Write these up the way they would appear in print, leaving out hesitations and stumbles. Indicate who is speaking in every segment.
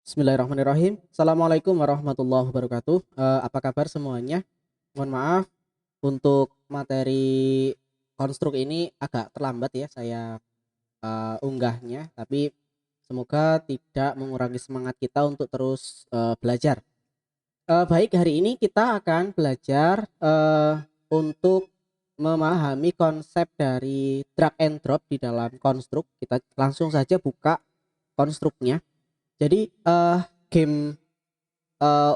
Speaker 1: Bismillahirrahmanirrahim. Assalamualaikum warahmatullahi wabarakatuh. Apa kabar semuanya? Mohon maaf untuk materi konstruk ini agak terlambat ya saya unggahnya, tapi semoga tidak mengurangi semangat kita untuk terus belajar. Baik, hari ini kita akan belajar untuk memahami konsep dari drag and drop di dalam konstruk. Kita langsung saja buka konstruknya. Jadi game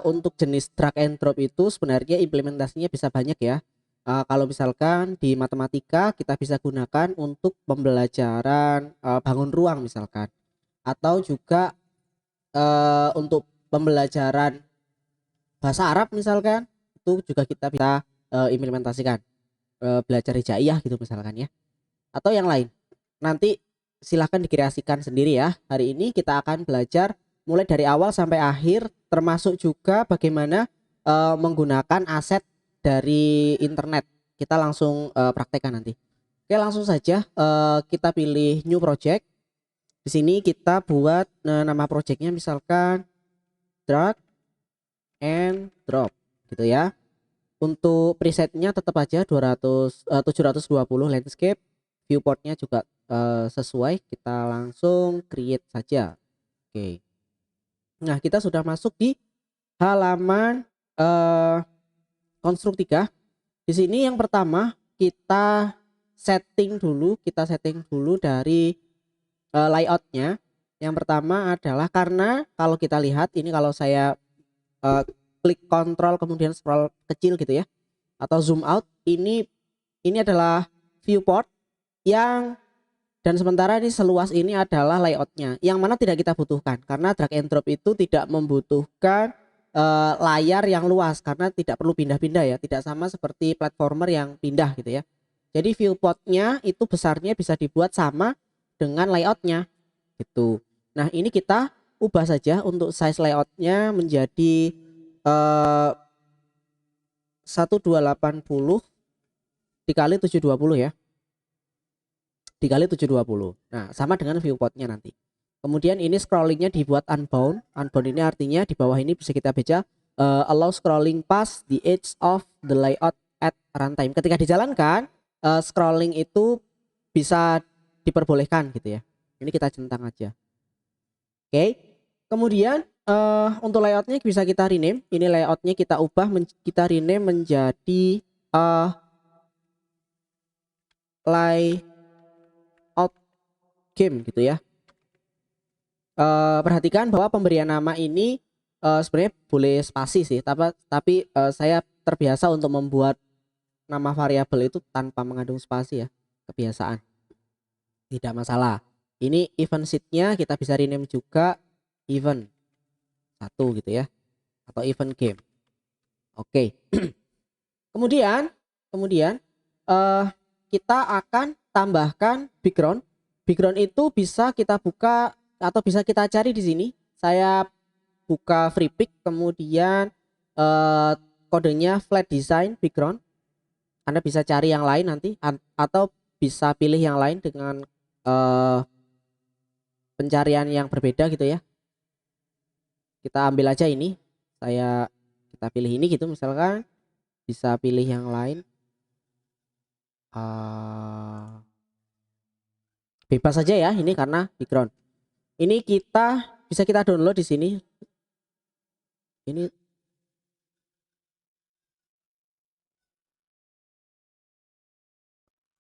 Speaker 1: untuk jenis drag and drop itu sebenarnya implementasinya bisa banyak ya. Kalau misalkan di matematika kita bisa gunakan untuk pembelajaran bangun ruang misalkan, atau juga untuk pembelajaran bahasa Arab misalkan, itu juga kita bisa implementasikan, belajar hijaiyah gitu misalkan ya, atau yang lain. Nanti silahkan dikreasikan sendiri ya. Hari ini kita akan belajar mulai dari awal sampai akhir, termasuk juga bagaimana menggunakan aset dari internet. Kita langsung praktekkan nanti. Oke, langsung saja kita pilih new project. Di sini kita buat nama projectnya misalkan drag and drop gitu ya. Untuk presetnya tetap aja 720 landscape. Viewportnya juga sesuai, kita langsung create saja. Oke. Nah, kita sudah masuk di halaman eh, konstruk 3. Di sini yang pertama kita setting dulu dari layoutnya. Yang pertama adalah, karena kalau kita lihat ini, kalau saya klik kontrol kemudian scroll kecil gitu ya, atau zoom out, ini adalah viewport yang, dan sementara ini seluas ini adalah layoutnya, yang mana tidak kita butuhkan karena drag and drop itu tidak membutuhkan layar yang luas karena tidak perlu pindah-pindah ya, tidak sama seperti platformer yang pindah gitu ya. Jadi viewportnya itu besarnya bisa dibuat sama dengan layoutnya gitu. Nah, ini kita ubah saja untuk size layoutnya menjadi 1280 dikali 720 ya, dikali 720. Nah, sama dengan viewportnya nanti. Kemudian ini scrollingnya dibuat unbound. Unbound ini artinya di bawah ini bisa kita baca allow scrolling past the edge of the layout at runtime. Ketika dijalankan, scrolling itu bisa diperbolehkan gitu ya. Ini kita centang aja. Oke. Kemudian untuk layoutnya bisa kita rename. Ini layoutnya kita ubah, kita rename menjadi layout game gitu ya. Perhatikan bahwa pemberian nama ini sebenarnya boleh spasi sih, tapi saya terbiasa untuk membuat nama variabel itu tanpa mengandung spasi ya, kebiasaan, tidak masalah. Ini event sheetnya kita bisa rename juga event 1 gitu ya, atau event game. Oke. kemudian kemudian kita akan tambahkan background. Background itu bisa kita buka atau bisa kita cari di sini. Saya buka free pick, kemudian kodenya flat design background. Anda bisa cari yang lain nanti, atau bisa pilih yang lain dengan pencarian yang berbeda gitu ya. Kita ambil aja ini, kita pilih ini gitu misalkan, bisa pilih yang lain. Bebas saja ya ini karena background. Ini bisa kita download di sini. Ini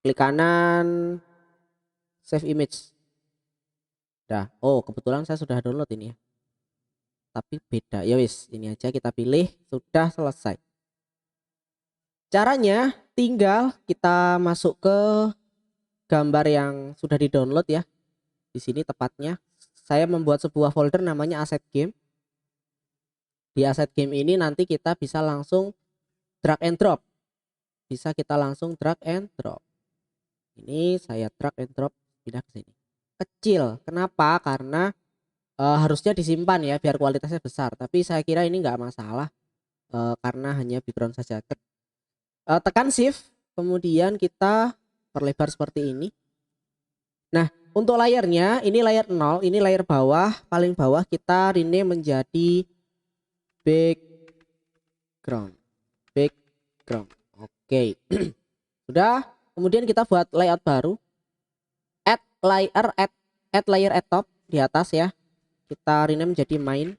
Speaker 1: klik kanan, save image. Dah. Oh, kebetulan saya sudah download ini ya. Tapi beda. Ya wis, ini aja kita pilih, sudah selesai. Caranya tinggal kita masuk ke gambar yang sudah di-download ya. Di sini tepatnya saya membuat sebuah folder namanya asset game. Di asset game ini nanti kita bisa langsung drag and drop. Bisa kita langsung drag and drop. Ini saya drag and drop pindah ke sini. Kecil. Kenapa? Karena harusnya disimpan ya biar kualitasnya besar. Tapi saya kira ini nggak masalah karena hanya background saja. Tekan shift, kemudian kita perlebar seperti ini. Nah, untuk layernya ini layer 0, ini layer bawah, paling bawah kita rename menjadi background. Background. Oke. Sudah, kemudian kita buat layout baru. Add layer add top di atas ya. Kita rename menjadi main.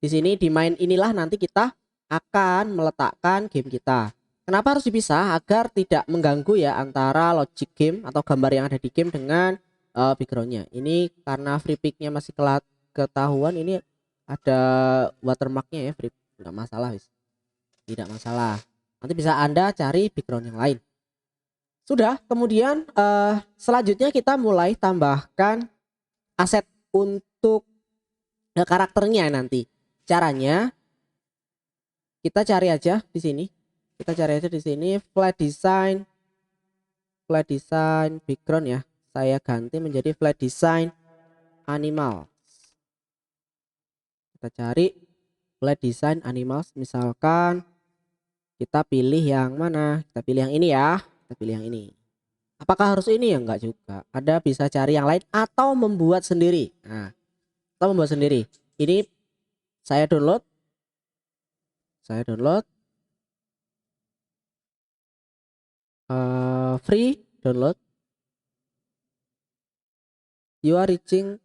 Speaker 1: Di sini di main inilah nanti kita akan meletakkan game kita. Kenapa harus dipisah? Agar tidak mengganggu ya antara logic game atau gambar yang ada di game dengan backgroundnya. Ini karena free picknya masih ketahuan, ini ada watermarknya ya, free, nggak masalah wis, tidak masalah. Nanti bisa Anda cari background yang lain. Sudah, kemudian selanjutnya kita mulai tambahkan aset untuk karakternya nanti. Caranya kita cari aja di sini. Kita cari aja di sini flat design background ya. Saya ganti menjadi flat design animal. Kita cari flat design animals, misalkan kita pilih yang mana? Kita pilih yang ini ya. Kita pilih yang ini. Apakah harus ini ya? Enggak juga. Ada bisa cari yang lain atau membuat sendiri. Nah, atau membuat sendiri. Ini saya download. Free download. You are reaching.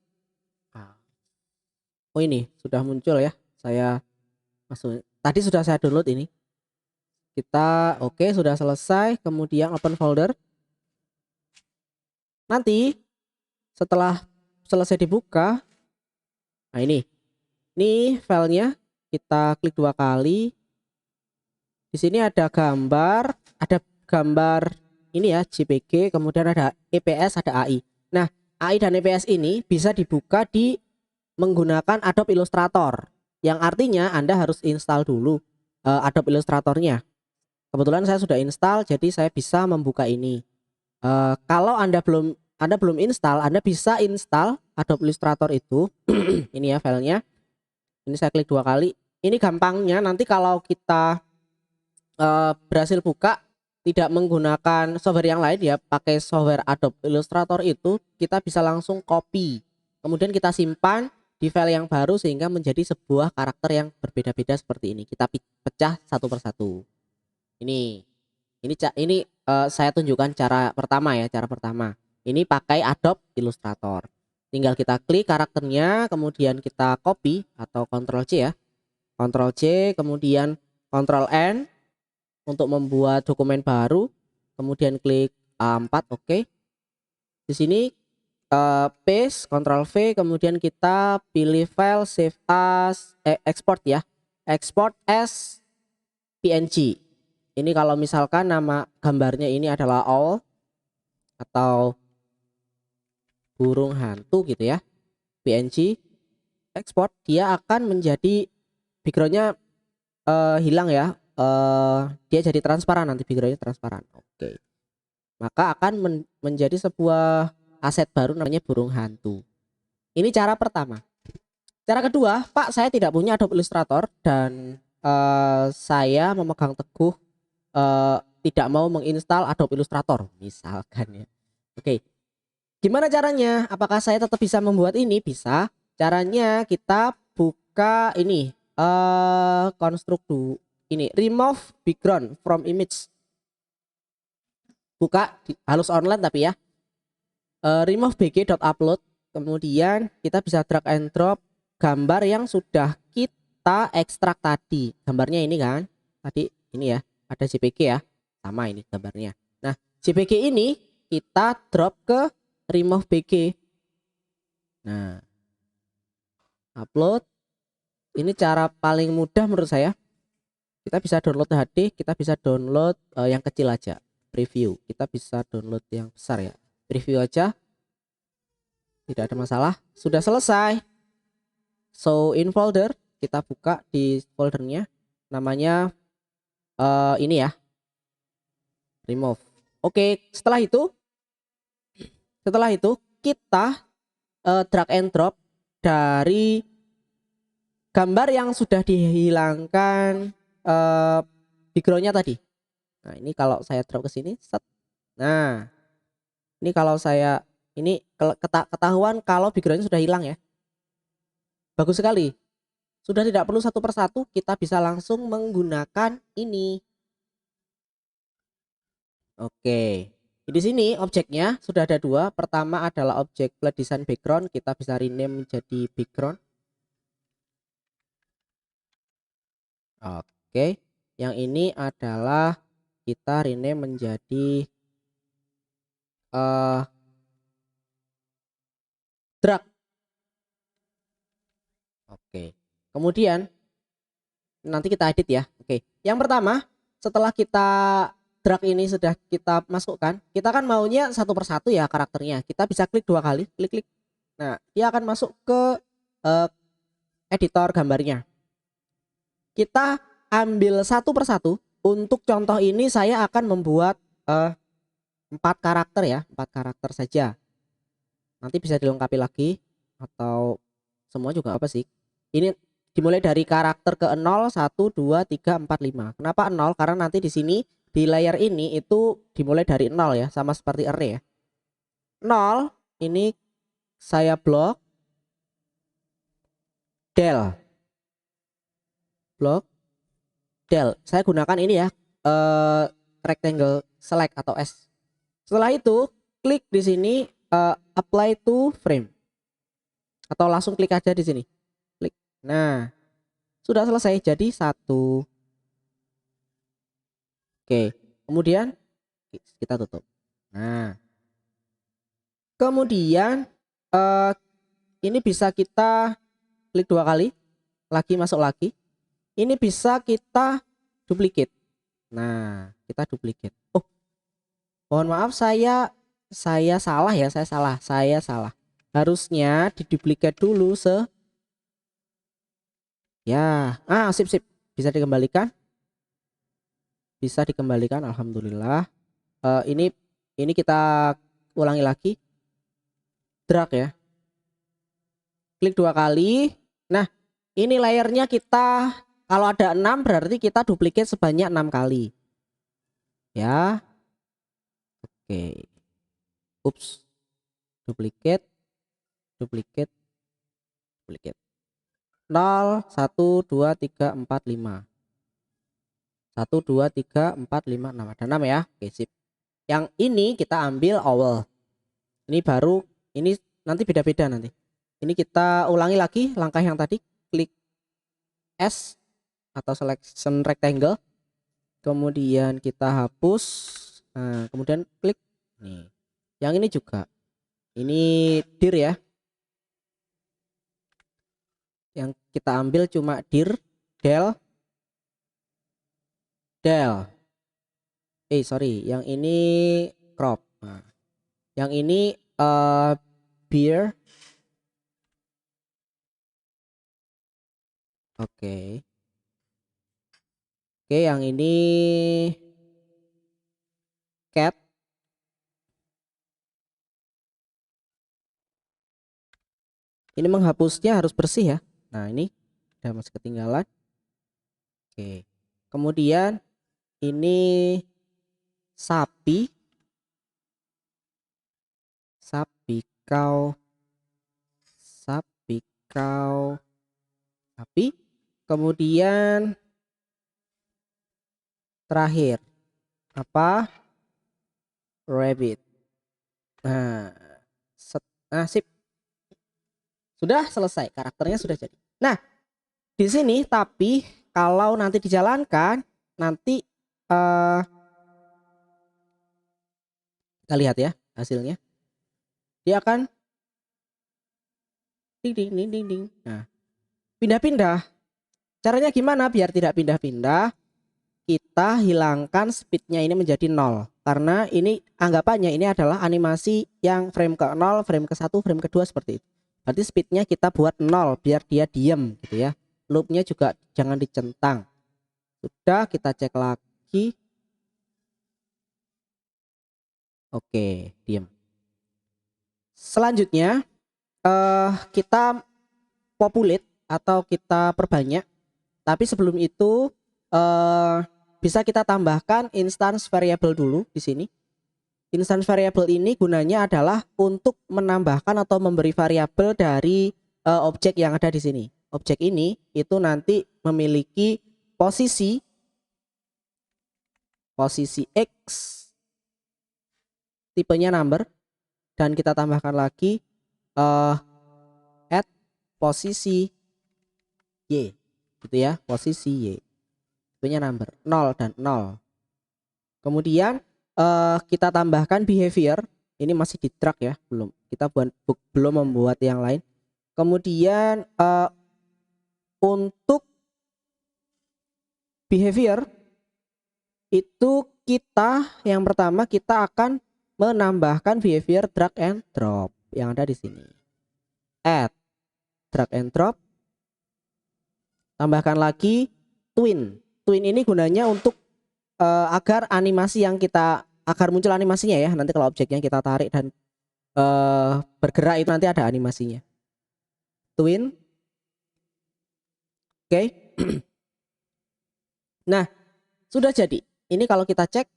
Speaker 1: Oh, ini sudah muncul ya. Saya masuk. Tadi sudah saya download ini. Kita oke, sudah selesai. Kemudian open folder. Nanti setelah selesai dibuka, nah ini filenya, kita klik 2 kali. Di sini ada gambar ini ya, JPG, kemudian ada EPS, ada AI. Nah, AI dan EPS ini bisa dibuka menggunakan Adobe Illustrator, yang artinya Anda harus install dulu Adobe Illustratornya. Kebetulan saya sudah install, jadi saya bisa membuka ini. Kalau Anda belum install, Anda bisa install Adobe Illustrator itu. Ini ya filenya. Ini saya klik 2 kali. Ini gampangnya nanti kalau kita berhasil buka tidak menggunakan software yang lain ya, pakai software Adobe Illustrator itu, kita bisa langsung copy. Kemudian kita simpan di file yang baru sehingga menjadi sebuah karakter yang berbeda-beda seperti ini. Kita pecah satu persatu. Ini saya tunjukkan cara pertama ya, Ini pakai Adobe Illustrator. Tinggal kita klik karakternya, kemudian kita copy atau Ctrl C ya. Ctrl C, kemudian Ctrl N untuk membuat dokumen baru. Kemudian klik A4, oke. Di sini paste, Ctrl V, kemudian kita pilih file save as export ya. Export as PNG. Ini kalau misalkan nama gambarnya ini adalah owl atau burung hantu gitu ya, PNG export, dia akan menjadi backgroundnya hilang ya, dia jadi transparan, nanti backgroundnya transparan. Oke, maka akan menjadi sebuah aset baru namanya burung hantu. Ini cara pertama. Cara kedua, Pak, saya tidak punya Adobe Illustrator dan saya memegang teguh tidak mau menginstal Adobe Illustrator misalkan ya. Oke, gimana caranya? Apakah saya tetap bisa membuat ini? Bisa. Caranya kita buka ini konstruk ini, remove background from image. Buka di halus online tapi ya. Remove bg.upload. Kemudian kita bisa drag and drop gambar yang sudah kita ekstrak tadi. Gambarnya ini kan. Tadi ini ya, ada JPG ya. Sama ini gambarnya. Nah, JPG ini kita drop ke remove bg. Nah, upload. Ini cara paling mudah menurut saya. Kita bisa download HD, kita bisa download yang kecil aja, preview. Kita bisa download yang besar ya, preview aja, tidak ada masalah. Sudah selesai. So in folder, kita buka di foldernya, namanya ini ya, remove. Oke, setelah itu kita drag and drop dari gambar yang sudah dihilangkan backgroundnya tadi. Nah, ini kalau saya drop ke sini, set. Nah, ini kalau saya Ini ketahuan kalau backgroundnya sudah hilang ya. Bagus sekali. Sudah tidak perlu satu persatu, kita bisa langsung menggunakan ini. Oke. Di sini objeknya sudah ada dua. Pertama adalah objek flat design background, kita bisa rename menjadi background. Oke. Yang ini adalah kita rename menjadi drag. Oke. Kemudian nanti kita edit ya. Oke. Yang pertama, setelah kita drag ini sudah kita masukkan, kita kan maunya satu persatu ya karakternya. Kita bisa klik dua kali, klik. Nah, dia akan masuk ke editor gambarnya. Kita ambil satu persatu. Untuk contoh ini saya akan membuat 4 karakter ya, 4 karakter saja. Nanti bisa dilengkapi lagi atau semua juga apa sih. Ini dimulai dari karakter ke 0, 1, 2, 3, 4, 5. Kenapa 0? Karena nanti di sini di layer ini itu dimulai dari 0 ya, sama seperti array ya. 0 ini saya blok del. Blok del. Saya gunakan ini ya, rectangle select atau S. Setelah itu klik di sini apply to frame. Atau langsung klik aja di sini. Klik. Nah, sudah selesai jadi satu. Oke, kemudian kita tutup. Nah, kemudian ini bisa kita klik dua kali, lagi masuk lagi. Ini bisa kita duplicate. Nah, kita duplicate. Oh, mohon maaf saya salah ya, saya salah. Harusnya diduplicate dulu ya. Sip. Bisa dikembalikan. Bisa dikembalikan, alhamdulillah. Ini kita ulangi lagi. Drag ya. Klik dua kali. Nah, ini layernya kita kalau ada 6 berarti kita duplicate sebanyak 6 kali. Ya. Oke. Ups. Duplicate. 0, 1, 2, 3, 4, 5. 1, 2, 3, 4, 5, 6. Ada 6 ya. Oke, sip. Yang ini kita ambil awal. Ini baru, ini nanti beda-beda nanti. Ini kita ulangi lagi langkah yang tadi. Klik S atau selection rectangle. Kemudian kita hapus. Nah, kemudian klik. Nih. Yang ini juga. Ini dir ya. Yang kita ambil cuma dir, del. Sorry, yang ini crop. Nah, yang ini beer. Oke, yang ini cat. Ini menghapusnya harus bersih ya. Nah, ini udah masih ketinggalan. Oke. Kemudian ini sapi kau sapi. Kemudian terakhir apa? Rabbit. Nah, sip. Sudah selesai, karakternya sudah jadi. Nah, di sini tapi kalau nanti dijalankan nanti kita lihat ya hasilnya. Dia akan ding. Nah, pindah-pindah. Caranya gimana biar tidak pindah-pindah? Kita hilangkan speednya ini menjadi 0. Karena ini anggapannya ini adalah animasi yang frame ke 0, frame ke 1, frame kedua seperti itu. Berarti speednya kita buat 0 biar dia diem gitu ya. Loopnya juga jangan dicentang. Sudah, kita cek lagi. Oke, diem. Selanjutnya kita populate atau kita perbanyak. Tapi sebelum itu bisa kita tambahkan instance variable dulu di sini. Instance variable ini gunanya adalah untuk menambahkan atau memberi variabel dari objek yang ada di sini. Objek ini itu nanti memiliki posisi X, tipenya number, dan kita tambahkan lagi add posisi Y, gitu ya, posisi Y, tipenya number 0 dan 0. Kemudian kita tambahkan behavior, ini masih di track ya, belum membuat yang lain. Kemudian untuk behavior itu yang pertama kita akan menambahkan behavior drag and drop yang ada di sini. Add drag and drop, tambahkan lagi twin. Twin ini gunanya untuk agar muncul animasinya ya. Nanti kalau objeknya kita tarik dan bergerak itu nanti ada animasinya. Twin. Oke. Nah, sudah jadi. Ini kalau kita cek,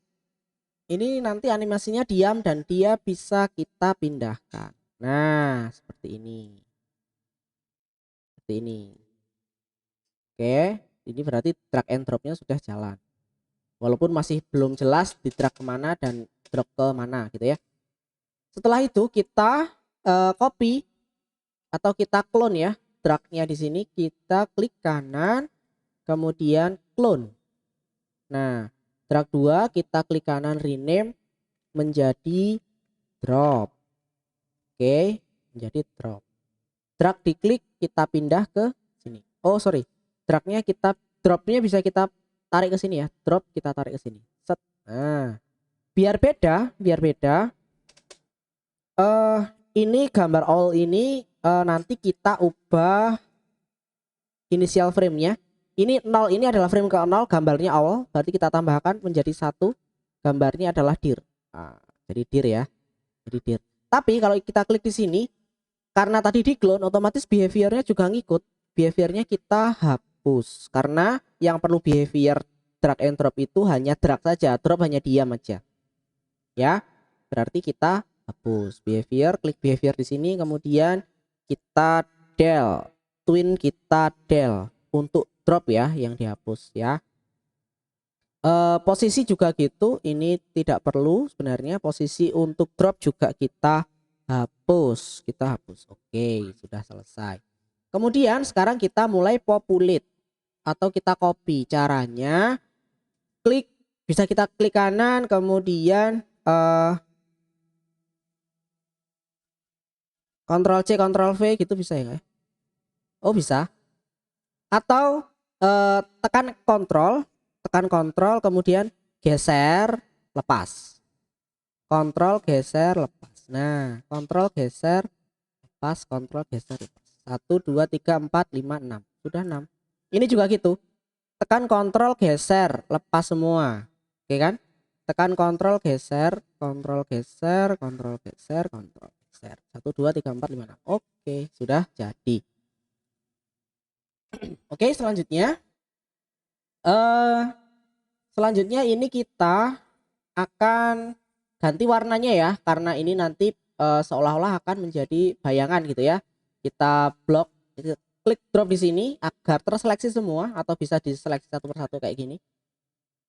Speaker 1: ini nanti animasinya diam dan dia bisa kita pindahkan. Nah, seperti ini. Seperti ini. Oke, ini berarti drag and dropnya sudah jalan. Walaupun masih belum jelas di drag kemana dan drop ke mana gitu ya. Setelah itu kita copy atau kita clone ya. Dragnya di sini kita klik kanan, kemudian clone. Nah, drag 2 kita klik kanan rename menjadi drop. Oke, menjadi drop. Drag diklik kita pindah ke sini. Oh sorry, dropnya bisa kita tarik ke sini ya. Drop kita tarik ke sini. Set. Nah, biar beda. Ini gambar all ini nanti kita ubah initial frame-nya. Ini 0, ini adalah frame ke 0, gambarnya all, berarti kita tambahkan menjadi 1, gambarnya adalah dir. Nah, jadi dir ya. Jadi dir. Tapi kalau kita klik di sini, karena tadi di clone otomatis behaviornya juga ngikut. Behaviornya kita hapus karena yang perlu behavior drag and drop itu hanya drag saja, drop hanya diam aja. Ya. Berarti kita hapus behavior, klik behavior di sini, kemudian kita del, twin kita del untuk drop ya yang dihapus ya. Posisi juga gitu, ini tidak perlu sebenarnya. Posisi untuk drop juga kita hapus. Oke, sudah selesai. Kemudian sekarang kita mulai populate atau kita copy. Caranya bisa kita klik kanan, kemudian Ctrl C Ctrl V gitu bisa ya? Oh bisa. Atau tekan kontrol kemudian geser lepas. Kontrol geser lepas. Nah, kontrol geser lepas, kontrol geser lepas. 1 2 3 4 5 6. Sudah 6. Ini juga gitu. Tekan kontrol geser lepas semua. Oke kan? Tekan kontrol geser, kontrol geser, kontrol geser, kontrol geser. 1 2 3 4 5 6. Oke, sudah jadi. Oke, selanjutnya ini kita akan ganti warnanya ya, karena ini nanti seolah-olah akan menjadi bayangan gitu ya. Kita klik drop di sini agar terseleksi semua atau bisa diseleksi satu persatu kayak gini.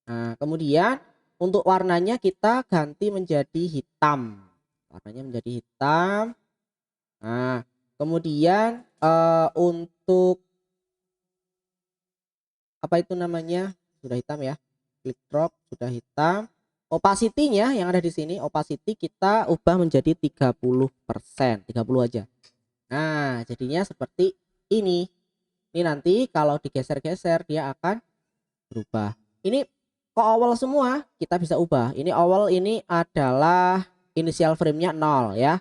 Speaker 1: Nah, kemudian untuk warnanya kita ganti menjadi hitam. Warnanya menjadi hitam. Nah, kemudian untuk apa itu namanya? Sudah hitam ya. Klik drop sudah hitam. Opacity-nya yang ada di sini, opacity kita ubah menjadi 30%, 30 aja. Nah, jadinya seperti ini. Ini nanti kalau digeser-geser dia akan berubah. Ini kok awal semua kita bisa ubah. Ini awal ini adalah initial frame-nya 0 ya.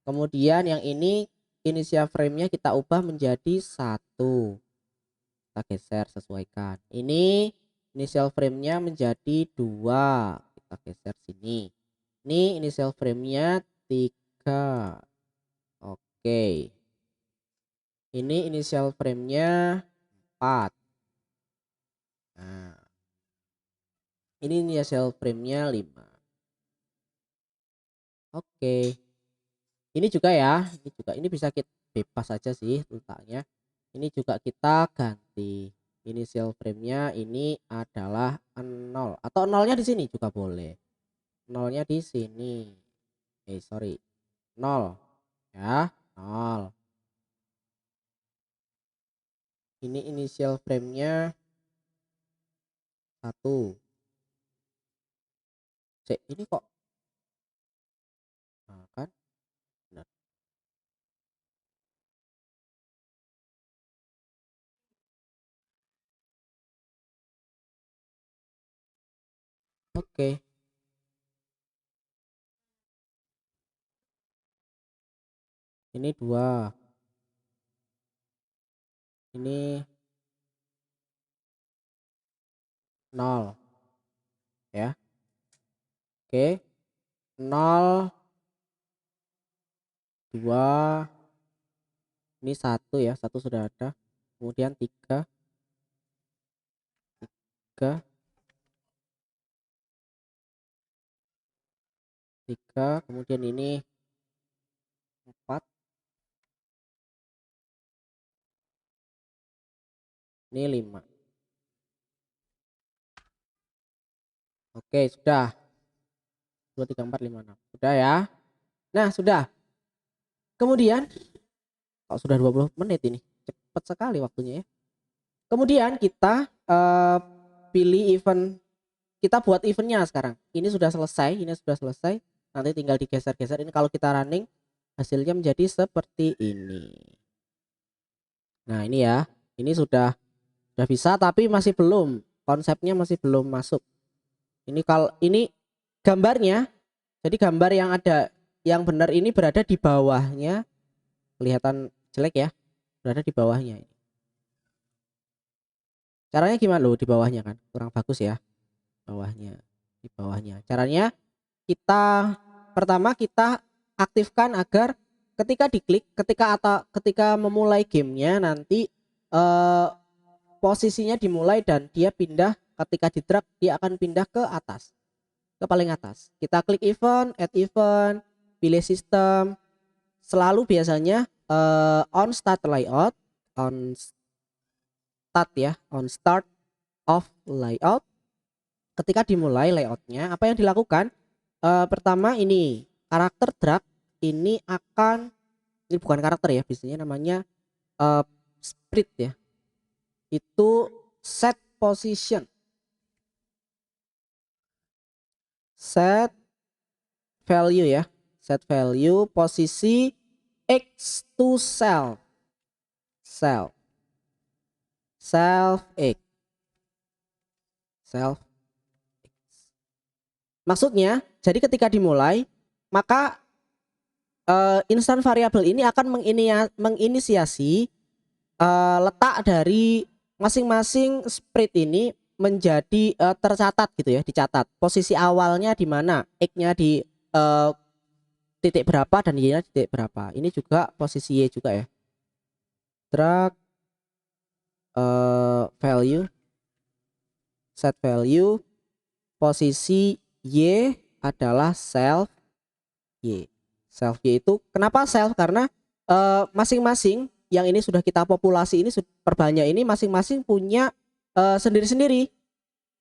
Speaker 1: Kemudian yang ini initial frame-nya kita ubah menjadi 1. Kita geser sesuaikan. Ini initial frame-nya menjadi 2. Kita geser sini. Ini initial frame-nya 3. Oke. Ini initial frame-nya 4. Nah. Ini initial frame-nya 5. Oke. Ini juga ya, ini bisa kita bebas saja sih letaknya. Ini juga kita ganti. Initial frame-nya ini adalah 0 atau nolnya di sini juga boleh. Nolnya di sini. Sorry. 0 ya, 0. Ini initial frame-nya 1. Cek, ini kok nah, kan? Benar. Oke. Ini 2. Ini 0 ya. Oke. 0 2. Ini 1 ya, 1 sudah ada. Kemudian 3 3 3, kemudian ini 4, ini 5. Oke, sudah. 2 3 4 5 6. Sudah ya. Nah, sudah. Kemudian kalau sudah 20 menit ini. Cepat sekali waktunya ya. Kemudian kita pilih event, kita buat eventnya sekarang. Ini sudah selesai, ini sudah selesai. Nanti tinggal digeser-geser. Ini kalau kita running hasilnya menjadi seperti ini. Nah, ini ya. Ini sudah bisa tapi masih belum. Konsepnya masih belum masuk. Ini kalau ini gambarnya, jadi gambar yang ada yang benar ini berada di bawahnya. Kelihatan jelek ya. Berada di bawahnya. Caranya gimana loh di bawahnya kan? Kurang bagus ya. Bawahnya. Di bawahnya. Caranya kita pertama kita aktifkan agar ketika diklik, ketika memulai gamenya nanti eh, posisinya dimulai dan dia pindah, ketika di drag dia akan pindah ke atas, ke paling atas. Kita klik event, add event, pilih sistem, selalu biasanya on start layout, on start ya, on start of layout. Ketika dimulai layoutnya, apa yang dilakukan? Pertama ini karakter drag ini ini bukan karakter ya, biasanya namanya sprite ya. Itu set position, set value ya, set value posisi x to self, self x, self. Maksudnya, jadi ketika dimulai, maka instan variabel ini akan menginisiasi letak dari masing-masing sprite ini menjadi tercatat gitu ya, dicatat posisi awalnya di mana, x-nya di titik berapa dan y-nya titik berapa. Ini juga posisi y juga ya. Drag value, set value, posisi y adalah self y. Self y itu kenapa self? Karena masing-masing yang ini sudah kita populasi ini perbanyak ini masing-masing punya sendiri-sendiri.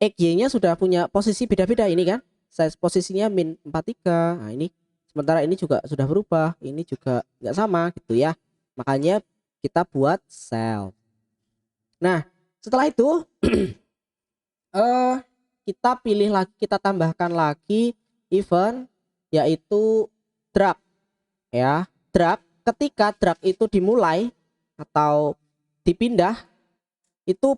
Speaker 1: X y-nya sudah punya posisi beda-beda ini kan. Size posisinya min 43. Nah, ini sementara ini juga sudah berubah, ini juga nggak sama gitu ya. Makanya kita buat self. Nah, setelah itu eh kita pilih lagi, kita tambahkan lagi event yaitu drag ya. Drag, ketika drag itu dimulai atau dipindah itu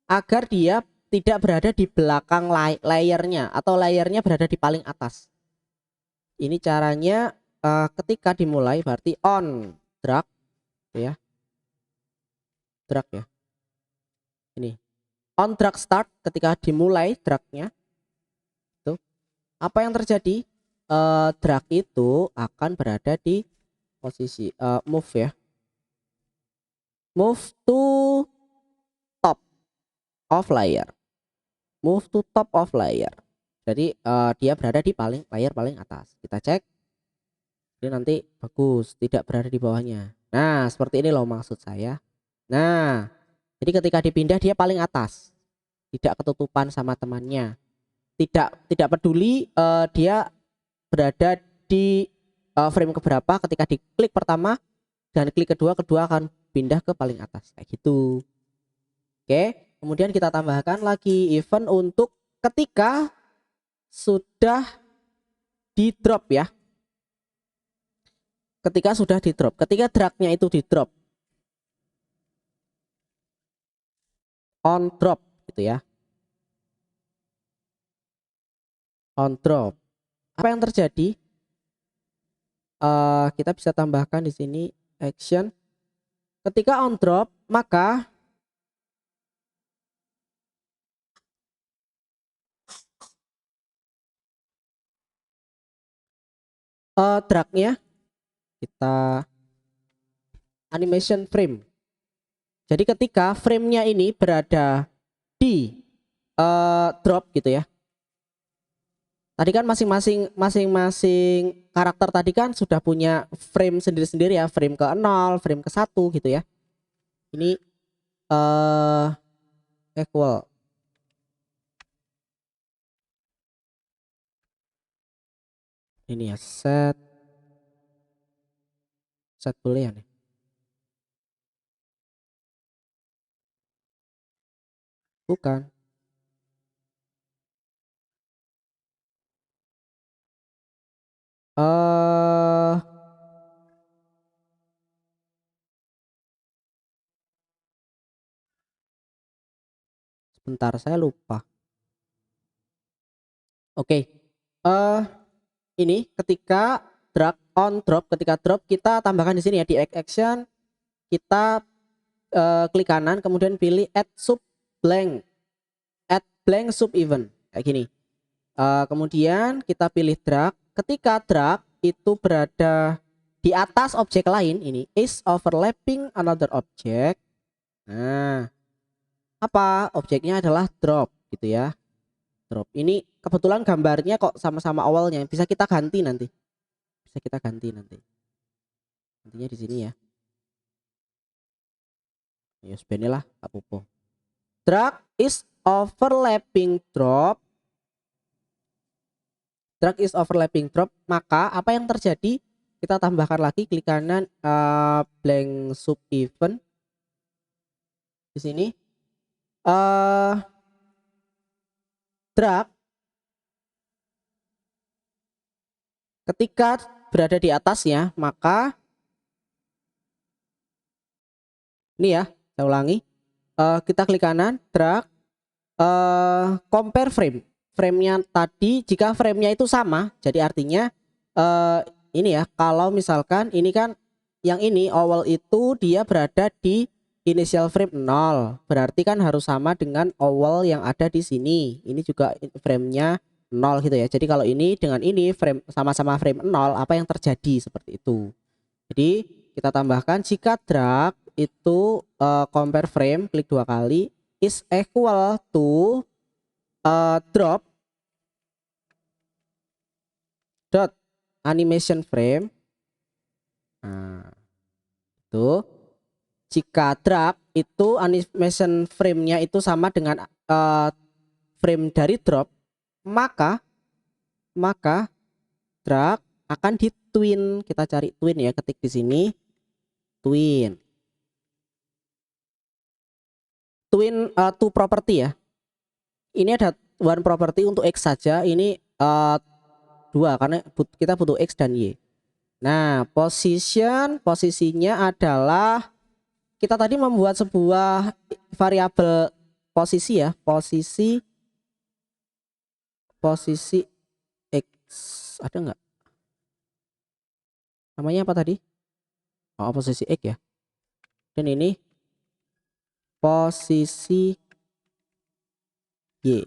Speaker 1: agar dia tidak berada di belakang layernya atau layernya berada di paling atas. Ini caranya ketika dimulai berarti on drag ya. Drag ya. Ini on drag start, ketika dimulai dragnya tuh apa yang terjadi, drag itu akan berada di posisi move ya, move to top of layer, move to top of layer. Jadi dia berada di layar paling atas. Kita cek Jadi nanti bagus, tidak berada di bawahnya. Nah, seperti ini loh maksud saya. Nah, jadi ketika dipindah dia paling atas, tidak ketutupan sama temannya. Tidak peduli dia berada di frame keberapa, ketika diklik pertama dan klik kedua, kedua akan pindah ke paling atas kayak gitu. Oke, kemudian kita tambahkan lagi event untuk ketika sudah di drop ya. Ketika sudah di drop, ketika dragnya itu di drop, on drop gitu ya, on drop. Apa yang terjadi? Kita bisa tambahkan di sini action. Ketika on drop, maka dragnya kita animation frame. Jadi ketika framenya ini berada di drop gitu ya. Tadi kan masing-masing karakter tadi kan sudah punya frame sendiri-sendiri ya, frame ke 0, frame ke 1 gitu ya. Ini equal. Ini ya set boolean ya. Bukan. Sebentar saya lupa. Oke. Ini ketika drag on drop, ketika drop kita tambahkan di sini ya di action, kita klik kanan kemudian pilih add blank sub event kayak gini. Kemudian kita pilih drag, ketika drag itu berada di atas objek lain, ini is overlapping another object. Nah, apa objeknya adalah drop gitu ya, drop. Ini kebetulan gambarnya kok sama-sama awalnya, bisa kita ganti nanti, nantinya di sini ya. Ya sebenarnya lah apa-apa. Drag is overlapping drop. Drag is overlapping drop, maka apa yang terjadi? Kita tambahkan lagi, klik kanan blank sub event di sini. Drag ketika berada di atasnya, maka ini ya, saya ulangi. Kita klik kanan, drag, compare framenya tadi. Jika framenya itu sama, jadi artinya ini ya, kalau misalkan ini kan yang ini awal itu dia berada di initial frame 0, berarti kan harus sama dengan awal yang ada di sini. Ini juga framenya 0 gitu ya. Jadi kalau ini dengan ini frame sama-sama frame 0, apa yang terjadi seperti itu. Jadi kita tambahkan jika drag itu compare frame, klik 2 kali, is equal to drop dot animation frame. Nah, itu jika drag itu animation frame-nya itu sama dengan frame dari drop, maka drag akan di twin. Kita cari twin ya, ketik di sini twin to property ya. Ini ada one property untuk X saja, ini dua karena kita butuh X dan Y. Nah, posisinya adalah kita tadi membuat sebuah variabel posisi ya, posisi X ada nggak? Namanya apa tadi? Oh, posisi X ya. Dan ini posisi Y.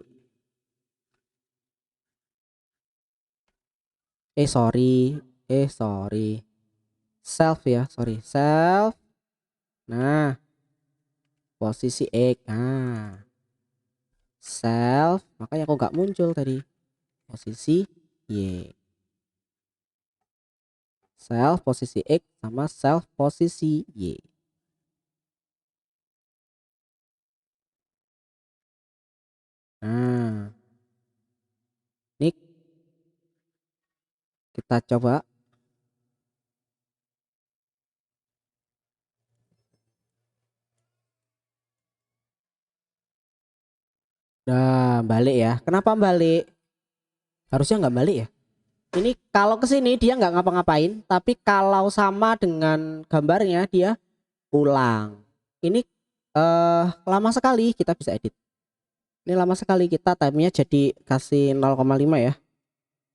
Speaker 1: Sorry. Self ya, self. Nah, posisi X. Nah, self, makanya kok nggak muncul tadi. Posisi Y. Self posisi X sama self posisi Y. Nah, ini kita coba. Nah, balik ya. Kenapa balik? Harusnya nggak balik ya. Ini kalau ke sini dia nggak ngapa-ngapain, tapi kalau sama dengan gambarnya dia ulang. Ini lama sekali kita bisa edit. Ini lama sekali, kita timenya jadi kasih 0,5 ya,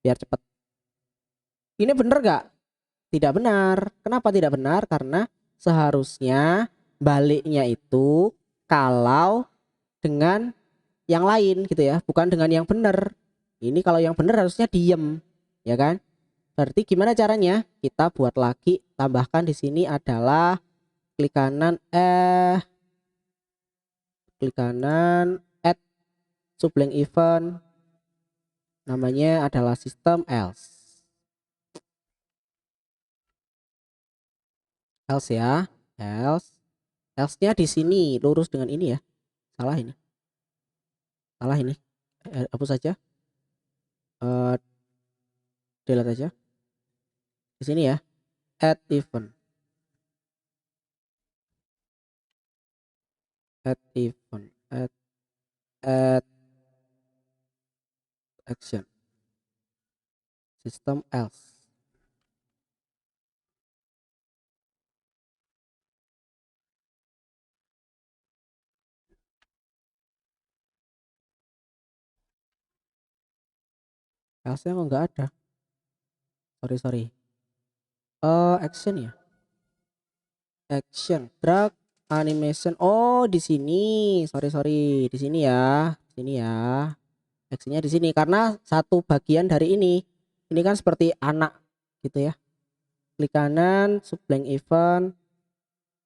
Speaker 1: biar cepet. Ini bener gak? Tidak benar. Kenapa tidak benar? Karena seharusnya baliknya itu kalau dengan yang lain gitu ya, bukan dengan yang benar. Ini kalau yang benar harusnya diem, ya kan? Berarti gimana caranya? Kita buat lagi, tambahkan di sini adalah klik kanan add sublang event, namanya adalah system else ya, else-nya di sini lurus dengan ini ya. Salah ini. Hapus saja. Delete aja. Di sini ya. Add event. Add action. System else. Else-nya kok nggak ada. Sorry. Action ya. Action, drag, animation. Oh, di sini. Sorry. Di sini ya. Actionnya di sini karena satu bagian dari ini. Ini kan seperti anak gitu ya. Klik kanan, sublang event.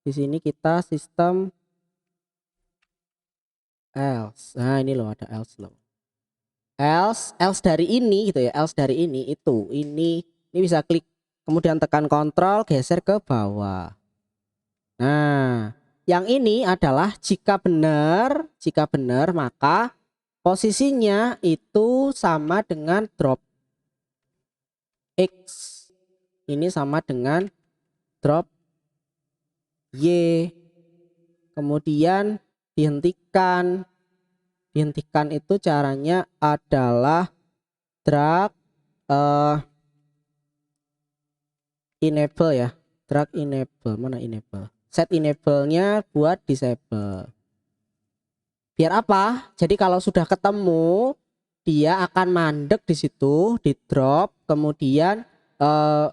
Speaker 1: Di sini kita sistem else. Nah, ini loh ada else loh. Else dari ini gitu ya. Else dari ini itu. Ini bisa klik kemudian tekan kontrol geser ke bawah. Nah, yang ini adalah jika benar maka posisinya itu sama dengan drop X. Ini sama dengan drop Y. Kemudian dihentikan. Dihentikan itu caranya adalah drag enable ya. Drag enable, mana enable? Set enable-nya buat disable. Biar apa? Jadi kalau sudah ketemu dia akan mandek di situ, di drop, kemudian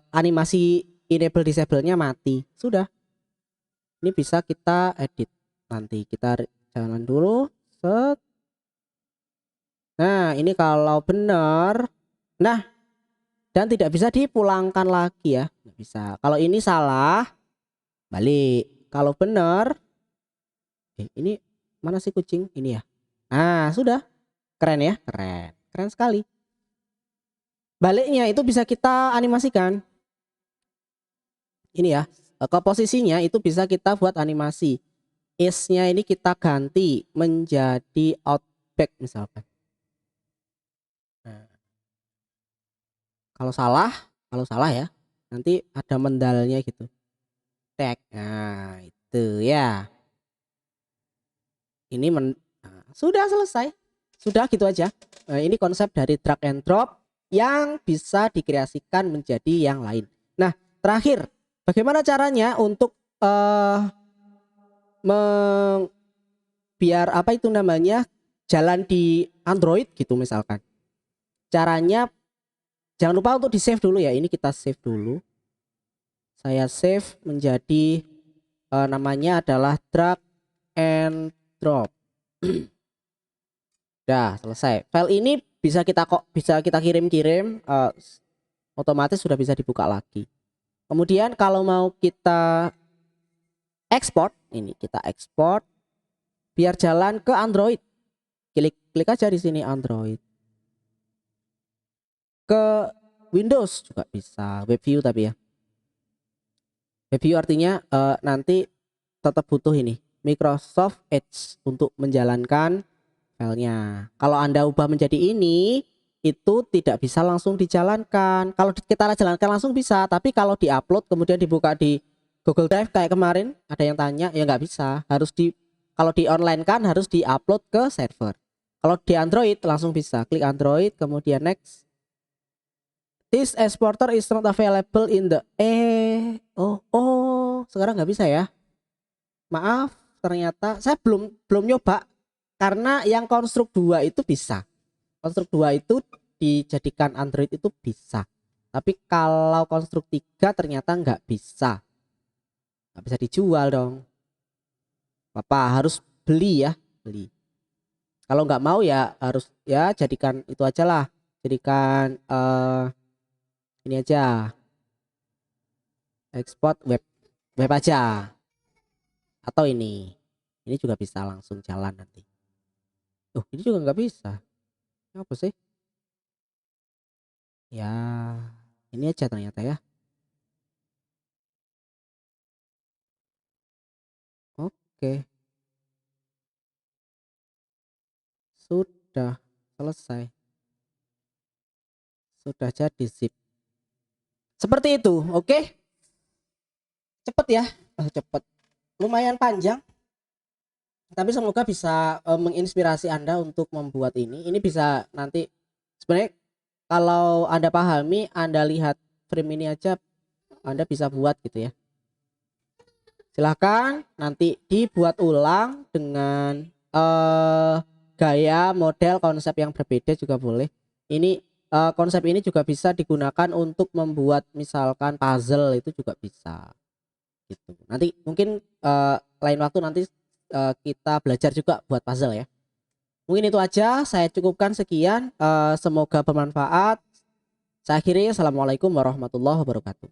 Speaker 1: animasi enable disable-nya mati. Sudah. Ini bisa kita edit. Nanti kita jalan dulu. Set. Nah, ini kalau benar. Nah, dan tidak bisa dipulangkan lagi ya. Nggak bisa. Kalau ini salah, balik. Kalau benar, ini mana sih kucing? Ini ya. Nah, sudah. Keren ya, keren sekali. Baliknya itu bisa kita animasikan. Ini ya, ke posisinya itu bisa kita buat animasi. Is-nya ini kita ganti menjadi outback misalkan. Nah, kalau salah ya, nanti ada mendalnya gitu. Tag. Nah, itu ya. Ini sudah selesai. Sudah gitu aja. Ini konsep dari drag and drop yang bisa dikreasikan menjadi yang lain. Nah, terakhir, bagaimana caranya untuk biar apa itu namanya jalan di Android gitu misalkan. Caranya jangan lupa untuk di save dulu ya. Ini kita save dulu. Saya save menjadi namanya adalah drag and drop. Udah selesai. File ini bisa kita kirim-kirim, otomatis sudah bisa dibuka lagi. Kemudian kalau mau kita ekspor, ini kita ekspor biar jalan ke Android. Klik aja di sini Android. Ke Windows juga bisa, web view tapi ya. WebView artinya nanti tetap butuh ini Microsoft Edge untuk menjalankan filenya. Kalau Anda ubah menjadi ini, itu tidak bisa langsung dijalankan. Kalau kita jalankan langsung bisa, tapi kalau diupload kemudian dibuka di Google Drive kayak kemarin, ada yang tanya, ya nggak bisa. Kalau di online kan harus diupload ke server. Kalau di Android langsung bisa. Klik Android, kemudian next. This exporter is not available in the sekarang nggak bisa ya. Maaf, ternyata saya belum nyoba karena yang konstruk 2 itu bisa. Konstruk 2 itu dijadikan Android itu bisa. Tapi kalau konstruk 3 ternyata nggak bisa. Nggak bisa dijual dong. Bapak harus beli ya, beli. Kalau nggak mau ya harus ya jadikan itu aja lah. Jadikan ini aja. Export web aja. Atau ini. Ini juga bisa langsung jalan nanti. Ini juga nggak bisa. Apa sih? Ya, ini aja ternyata ya. Oke, sudah selesai. Sudah jadi zip. Seperti itu, oke? Cepet ya. Cepet. Lumayan panjang. Tapi semoga bisa menginspirasi Anda untuk membuat ini. Ini bisa nanti sebenarnya kalau Anda pahami, Anda lihat frame ini aja Anda bisa buat gitu ya. Silahkan nanti dibuat ulang dengan gaya, model, konsep yang berbeda juga boleh. Ini konsep ini juga bisa digunakan untuk membuat misalkan puzzle, itu juga bisa gitu. Nanti mungkin lain waktu nanti kita belajar juga buat puzzle ya. Mungkin itu aja, saya cukupkan sekian. Semoga bermanfaat. Saya akhiri, assalamualaikum warahmatullahi wabarakatuh.